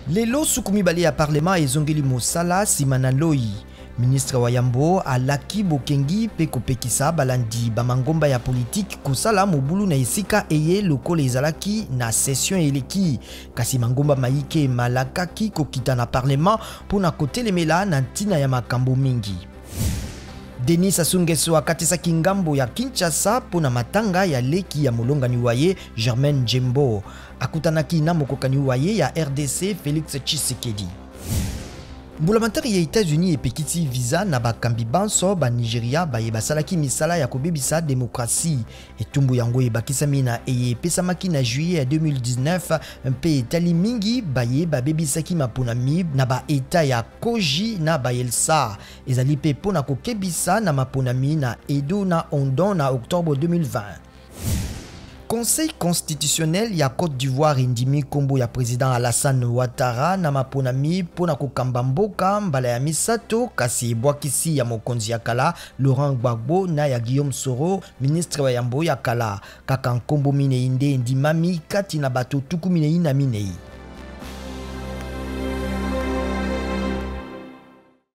Lelo sukumibali ya parlement ezongeli mosala simana loi. Ministre wa Yambo alaki bokengi pe kopekisa balandi bamangomba ya politique kosala mobulu na esika eye lokolo ezalaki na session eleki. Kasi mangomba maike malakaki kokita na parlement pona kotelemela na ntina ya makambo mingi. Denis Sassou Nguesso akatisaki ngambo ya Kinshasa pona matanga ya leki ya molongani waye Germaine Djembo. Akutanaki na mokokani waye ya RDC Félix Tshisekedi. Mbulamatari ya États-Unis epekiti visa na bakambi banso ba Nigeria baye basalaki misala ya kobebisa demokrasi. Etumbu yango ebakisami na eye pesamaki na juillet 2019 mpe etali mingi baye babebisaki maponami na ba eta ya Koji na Bayelsa. Ezali pe pona kokebisa na maponami na Edo na Ondon na octobre 2020. Conseil constitutionnel ya Côte d'Ivoire indimi kombo ya président Alassane Ouattara na maponami pona kokamba mboka mbala ya misato kasi ebwakisi ya mokonzi ya kala Laurent Gbagbo na ya Guillaume Soro ministre wa Yambo ya kala kaka nkombo minei nde ndimami kati na bato tuku minei na minei.